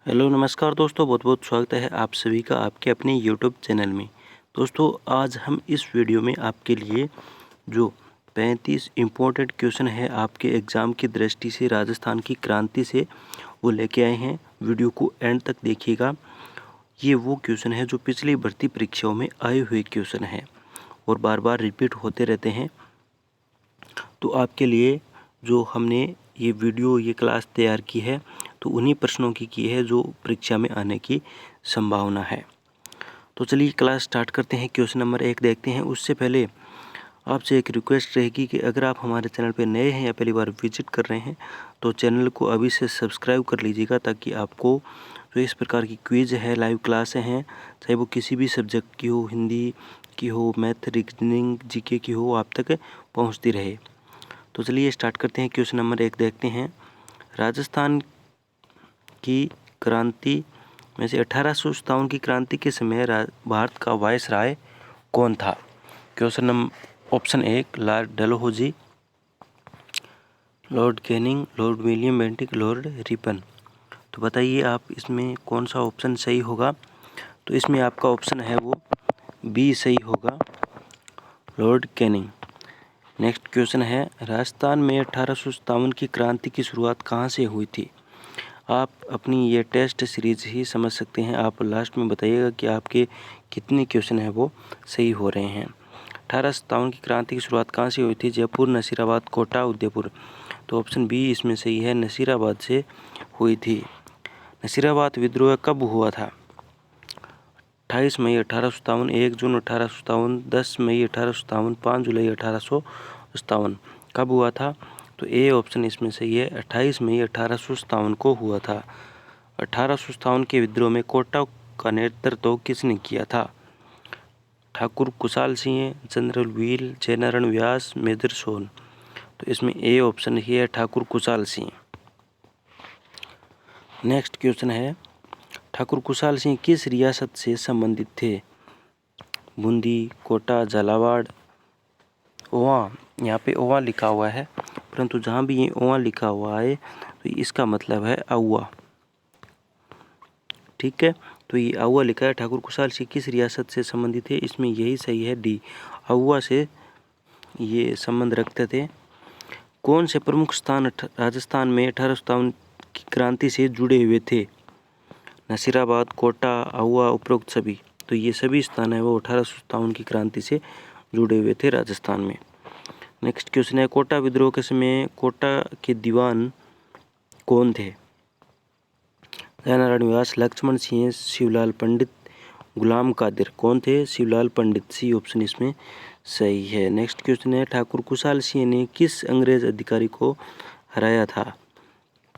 Hello नमस्कार दोस्तों, बहुत बहुत स्वागत है आप सभी का आपके अपने यूट्यूब चैनल में। दोस्तों आज हम इस वीडियो में आपके लिए जो 35 इम्पोर्टेंट क्वेश्चन है आपके एग्ज़ाम की दृष्टि से राजस्थान की क्रांति से वो लेके आए हैं। वीडियो को एंड तक देखिएगा। ये वो क्वेश्चन है जो पिछली भर्ती परीक्षाओं में आए हुए क्वेश्चन हैं और बार बार रिपीट होते रहते हैं। तो आपके लिए जो हमने ये वीडियो ये क्लास तैयार की है तो उन्हीं प्रश्नों की है जो परीक्षा में आने की संभावना है। तो चलिए क्लास स्टार्ट करते हैं। क्वेश्चन नंबर 1 देखते हैं। उससे पहले आपसे एक रिक्वेस्ट रहेगी कि अगर आप हमारे चैनल पर नए हैं या पहली बार विजिट कर रहे हैं तो चैनल को अभी से सब्सक्राइब कर लीजिएगा, ताकि आपको जो इस प्रकार की क्विज है, लाइव क्लासें हैं, चाहे वो किसी भी सब्जेक्ट की हो, हिंदी की हो, मैथ, रीजनिंग, जीके की हो, आप तक पहुँचती रहे। तो चलिए स्टार्ट करते हैं। क्वेश्चन नंबर 1 देखते हैं। राजस्थान की क्रांति में से 1857 की क्रांति के समय भारत का वायसराय कौन था? Question number option 1 Lord Dalhousie, Lord Canning, Lord William Bentinck, Lord Ripon. तो बताइए आप इसमें कौन सा ऑप्शन सही होगा? तो इसमें आपका ऑप्शन है वो बी सही होगा, लॉर्ड कैनिंग। नेक्स्ट क्वेश्चन है, राजस्थान में 1857 की क्रांति की शुरुआत कहाँ से हुई थी? आप अपनी ये टेस्ट सीरीज ही समझ सकते हैं। आप लास्ट में बताइएगा कि आपके कितने क्वेश्चन हैं वो सही हो रहे हैं। 1857 की क्रांति की शुरुआत कहाँ से हुई थी? जयपुर, नसीराबाद, कोटा, उदयपुर। तो ऑप्शन बी इसमें सही है, नसीराबाद से हुई थी। नसीराबाद विद्रोह कब हुआ था? 28 मई 1857, 1 जून 1857, 10 मई 1857, 5 जुलाई 1857। कब हुआ था? तो ए ऑप्शन इसमें सही है, 28 मई 1857 को हुआ था। 1857 के विद्रोह में कोटा का नेतृत्व किसने किया था? ठाकुर कुशाल सिंह, जनरल व्हील, जयनारायण व्यास, मेजर सोन। तो इसमें ए ऑप्शन ही है, ठाकुर कुशाल सिंह। नेक्स्ट क्वेश्चन है, ठाकुर कुशाल सिंह किस रियासत से संबंधित थे? बूंदी, कोटा, झालावाड़, ओवा। यहाँ पे ओवा लिखा हुआ है, परंतु जहाँ भी ये ओवा लिखा हुआ है तो इसका मतलब है आउवा। ठीक है, तो ये आउवा लिखा है। ठाकुर कुशाल सिंह किस रियासत से संबंधित है? इसमें यही सही है, डी, आउवा से ये संबंध रखते थे। कौन से प्रमुख स्थान राजस्थान में 1857 की क्रांति से जुड़े हुए थे? नसीराबाद, कोटा, आउवा, उपरोक्त सभी। तो ये सभी स्थान है वो 1857 की क्रांति से जुड़े हुए थे राजस्थान में। नेक्स्ट क्वेश्चन है, कोटा विद्रोह के समय कोटा के दीवान कौन थे? जयनारायण व्यास, लक्ष्मण सिंह, शिवलाल पंडित, गुलाम कादिर। कौन थे? शिवलाल पंडित। सी ऑप्शन इसमें सही है। नेक्स्ट क्वेश्चन है, ठाकुर कुशाल सिंह ने किस अंग्रेज अधिकारी को हराया था?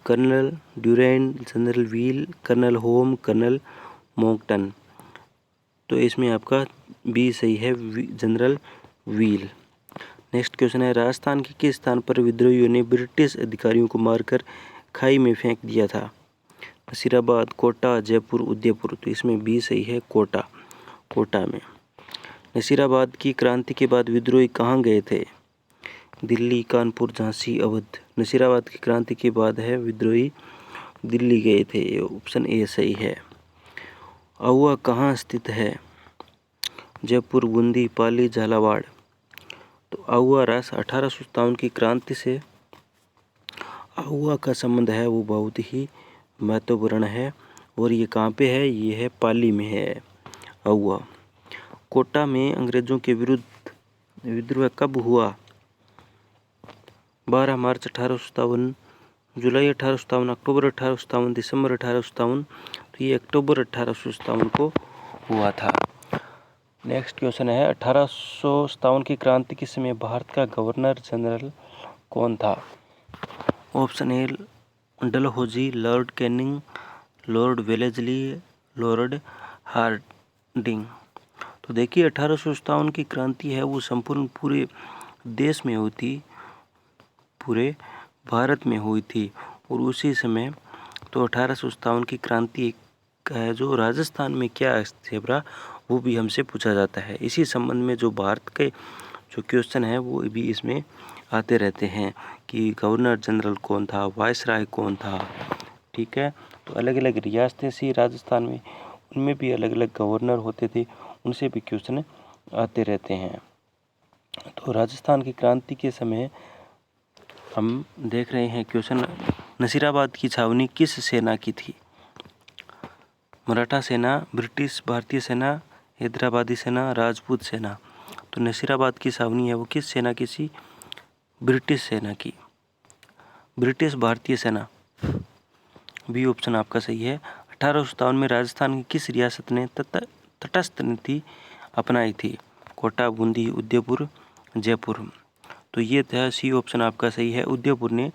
Colonel Durant, General Wheel, Colonel Home, Colonel Monckton. तो इसमें आपका बी सही है, जनरल व्हील। नेक्स्ट क्वेश्चन है, राजस्थान के किस स्थान पर विद्रोहियों ने ब्रिटिश अधिकारियों को मारकर खाई में फेंक दिया था? नसीराबाद, कोटा, जयपुर, उदयपुर। तो इसमें बी सही है, कोटा। कोटा में। नसीराबाद की क्रांति के बाद विद्रोही कहाँ गए थे? दिल्ली, कानपुर, झांसी, अवध। नसीराबाद की क्रांति के बाद है विद्रोही दिल्ली गए थे। ऑप्शन ए सही है। आउवा कहाँ स्थित है? जयपुर, बूंदी, पाली, झालावाड़। तो आउवा 1857 की क्रांति से आउवा का संबंध है वो बहुत ही महत्वपूर्ण है। और ये कहाँ पे है? ये है पाली में है आउवा। कोटा में अंग्रेजों के विरुद्ध विद्रोह कब हुआ? 12 मार्च 1857, जुलाई 1857, अक्टूबर 1857, दिसंबर 1857। तो ये अक्टूबर 1857 को हुआ था। नेक्स्ट क्वेश्चन है, 1857 की क्रांति के समय भारत का गवर्नर जनरल कौन था? Option A Dalhousie, Lord Canning, Lord Wellesley, Lord Hardinge. तो देखिए 1857 की क्रांति है वो संपूर्ण पूरे देश में हुई थी, पूरे भारत में हुई थी। और उसी समय तो 1857 की क्रांति का है जो राजस्थान में क्या स्थिति रहा वो भी हमसे पूछा जाता है। इसी संबंध में जो भारत के जो क्वेश्चन है वो भी इसमें आते रहते हैं कि गवर्नर जनरल कौन था, वायसराय कौन था। ठीक है। तो अलग अलग रियासतें सी राजस्थान में, उनमें भी अलग अलग गवर्नर होते थे, उनसे भी क्वेश्चन आते रहते हैं। तो राजस्थान की क्रांति के समय हम देख रहे हैं क्वेश्चन, नसीराबाद की छावनी किस सेना की थी? मराठा सेना, ब्रिटिश भारतीय सेना, हैदराबादी सेना, राजपूत सेना। तो नसीराबाद की छावनी है वो किस सेना की थी? ब्रिटिश सेना की, ब्रिटिश भारतीय सेना। बी ऑप्शन आपका सही है। 1857 में राजस्थान की किस रियासत ने तटस्थ नीति अपनाई थी? कोटा, बूंदी, उदयपुर, जयपुर। तो ये था सी ऑप्शन आपका सही है, उदयपुर ने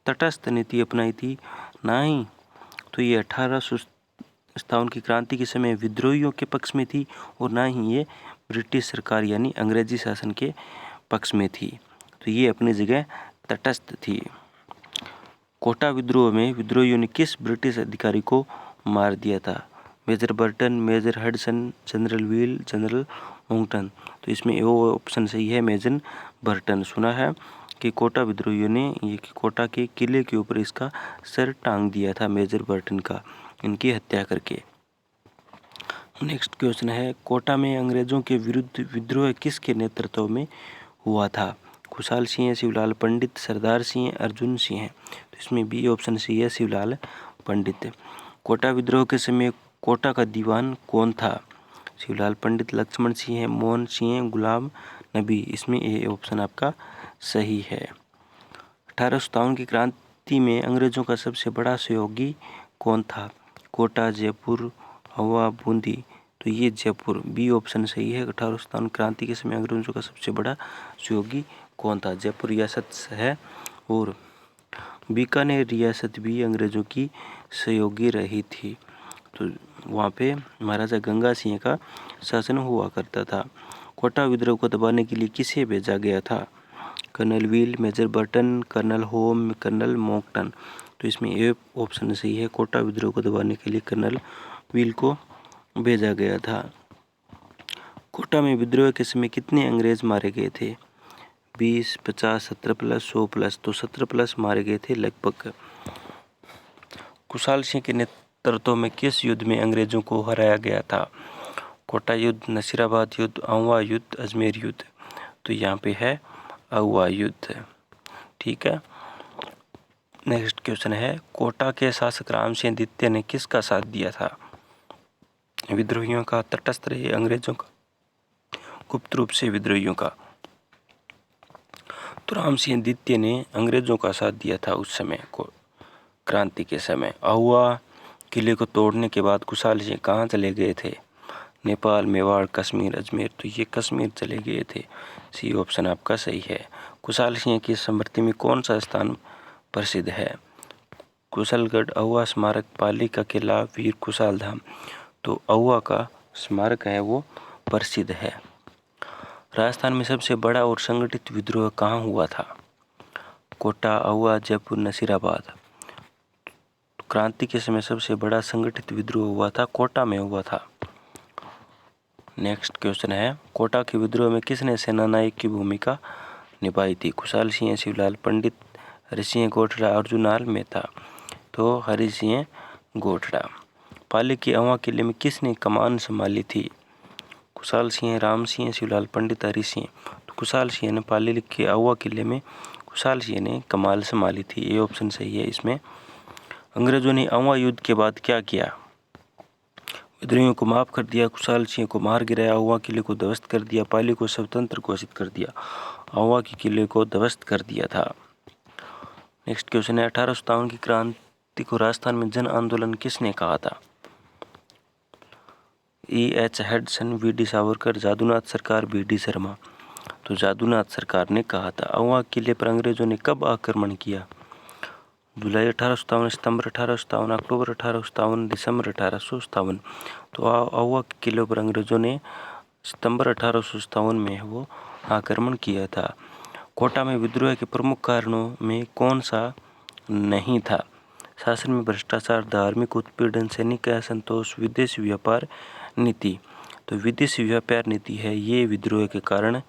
तटस्थ नीति अपनाई थी। नहीं, तो ये 1857 की क्रांति के समय विद्रोहियों के पक्ष में थी और ना ही ये ब्रिटिश सरकार यानी अंग्रेजी शासन के पक्ष में थी। तो ये अपनी जगह तटस्थ थी। कोटा विद्रोह में विद्रोहियों ने किस ब्रिटिश अधिकारी को मार दिया था? Major Burton, Major Hudson, General Wheel, General Monckton. तो इसमें वो ऑप्शन सही है, मेजर बर्टन। सुना है कि कोटा विद्रोहियों ने ये कोटा के किले के ऊपर इसका सर टांग दिया था, मेजर बर्टन का, इनकी हत्या करके। नेक्स्ट क्वेश्चन है, कोटा में अंग्रेजों के विरुद्ध विद्रोह किसके नेतृत्व में हुआ था? खुशहाल सिंह, शिवलाल पंडित, सरदार सिंह, अर्जुन सिंह। तो इसमें बी ऑप्शन सही है, शिवलाल पंडित। कोटा विद्रोह के समय कोटा का दीवान कौन था? शिवलाल पंडित, लक्ष्मण सिंह, मोहन सिंह, गुलाम नबी। इसमें ए ऑप्शन आपका सही है। 1857 की क्रांति में अंग्रेजों का सबसे बड़ा सहयोगी कौन था? कोटा, जयपुर, हवा, बूंदी। तो ये जयपुर, बी ऑप्शन सही है। 1857 क्रांति के समय अंग्रेजों का सबसे बड़ा सहयोगी कौन था? जयपुर रियासत है और बीकानेर रियासत भी अंग्रेजों की सहयोगी रही थी। तो वहाँ पे महाराजा गंगा सिंह का शासन हुआ करता था। कोटा विद्रोह को दबाने के लिए किसे भेजा गया था? Colonel Wheel, Major Burton, Colonel Home, Colonel Monckton. तो इसमें ए ऑप्शन सही है, कोटा विद्रोह को दबाने के लिए कर्नल व्हील को भेजा गया था। कोटा में विद्रोह के समय कितने अंग्रेज मारे गए थे? 20, 50, 17 प्लस, 100 प्लस। तो 17 प्लस मारे गए थे लगभग। खुशहाल सिंह के नेतृत्व में किस युद्ध में अंग्रेजों को हराया गया था? कोटा युद्ध, नसीराबाद युद्ध, आंवला युद्ध, अजमेर युद्ध। तो यहाँ पे है आंवला युद्ध, ठीक है। नेक्स्ट क्वेश्चन है, कोटा के शासक राम सिंह द्वितीय ने किसका साथ दिया था? विद्रोहियों का, तटस्थ रहे अंग्रेजों का, गुप्त रूप से विद्रोहियों का। तो राम सिंह द्वितीय ने अंग्रेजों का साथ दिया था उस समय को, क्रांति के समय। आहुआ किले को तोड़ने के बाद खुशहाल सिंह कहाँ चले गए थे? नेपाल, मेवाड़, कश्मीर, अजमेर। तो ये कश्मीर चले गए थे। सी ऑप्शन आपका सही है। खुशहाल सिंह की स्मृति में कौन सा स्थान प्रसिद्ध है? कुशलगढ़, आहुआ स्मारक, पाली का किला, वीर खुशहाल धाम। तो आहुआ का स्मारक है वो प्रसिद्ध है। राजस्थान में सबसे बड़ा और संगठित विद्रोह कहाँ हुआ था? कोटा, आहुआ, जयपुर, नसीराबाद। क्रांति के समय सबसे बड़ा संगठित विद्रोह हुआ था, कोटा में हुआ था। नेक्स्ट क्वेश्चन है, कोटा के विद्रोह में किसने सेनानायक की भूमिका निभाई थी? खुशहाल सिंह, शिवलाल पंडित, हरि सिंह गोठड़ा, अर्जुनाल मेहता। तो हरि सिंह गोठड़ा। पाली के आंवला किले में किसने कमान संभाली थी? खुशहाल सिंह, राम सिंह, शिवलाल पंडित, हरि सिंह। तो खुशहाल सिंह ने पाली के आंवला किले में खुशहाल सिंह ने कमान संभाली थी, ये ऑप्शन सही है इसमें। अंग्रेजों ने आंवला युद्ध के बाद क्या किया? विद्रोहियों को माफ कर दिया, खुशहाल सिंह को मार गिराया, आंवला किले को ध्वस्त कर दिया, पाली को स्वतंत्र घोषित कर दिया, आंवला के किले को ध्वस्त कर दिया था। नेक्स्ट क्वेश्चन है, 1857 की क्रांति को राजस्थान में जन आंदोलन किसने कहा था? E.H. Hudson, V.D. Savarkar, Jadunath सरकार, B.D. शर्मा। तो जादूनाथ सरकार ने कहा था। आंवला किले पर अंग्रेजों ने कब आक्रमण किया? जुलाई 1857, सितंबर 1857, अक्टूबर 1857, दिसंबर 1857। तो आंवला के किले पर अंग्रेजों ने सितंबर 1857 में वो आक्रमण किया था। कोटा में विद्रोह के प्रमुख कारणों में कौन सा नहीं था? शासन में भ्रष्टाचार, धार्मिक उत्पीड़न, सैनिक असंतोष, विदेशी व्यापार नीति। तो विदेशी व्यापार नीति है ये विद्रोह के कारण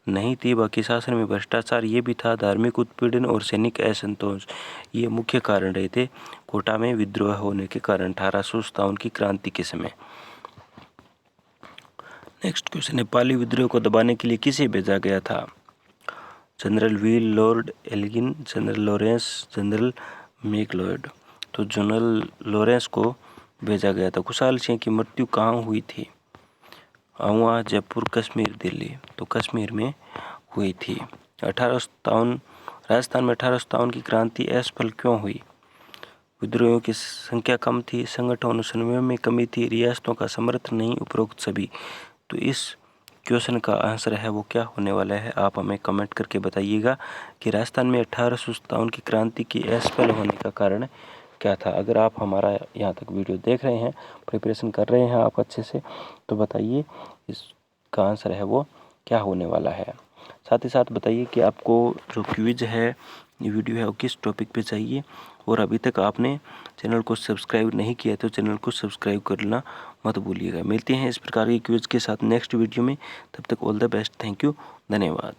नहीं थी, बाकी शासन में भ्रष्टाचार ये भी था, धार्मिक उत्पीड़न और सैनिक असंतोष ये मुख्य कारण रहे थे कोटा में विद्रोह होने के कारण 1857 की क्रांति के समय। नेक्स्ट क्वेश्चन, नेपाली विद्रोह को दबाने के लिए किसे भेजा गया था? General Wheel, Lord Elgin, general Lawrence, general McLeod. तो जनरल लॉरेंस को भेजा गया था। खुशहाल सिंह की मृत्यु कहाँ हुई थी? आहुआ, जयपुर, कश्मीर, दिल्ली। तो कश्मीर में हुई थी। 1857 राजस्थान में 1857 की क्रांति असफल क्यों हुई? विद्रोहियों की संख्या कम थी, संगठन समन्वय में कमी थी, रियासतों का समर्थन नहीं, उपरोक्त सभी। तो इस क्वेश्चन का आंसर है वो क्या होने वाला है, आप हमें कमेंट करके बताइएगा कि राजस्थान में 1857 की क्रांति की असफल होने का कारण क्या था। अगर आप हमारा यहाँ तक वीडियो देख रहे हैं, प्रिपरेशन कर रहे हैं आप अच्छे से, तो बताइए इसका आंसर है वो क्या होने वाला है। साथ ही साथ बताइए कि आपको जो क्विज है, ये वीडियो है, वो किस टॉपिक पे चाहिए। और अभी तक आपने चैनल को सब्सक्राइब नहीं किया तो चैनल को सब्सक्राइब करना मत भूलिएगा। मिलते हैं इस प्रकार की क्विज के साथ नेक्स्ट वीडियो में, तब तक all the best, thank you, धन्यवाद।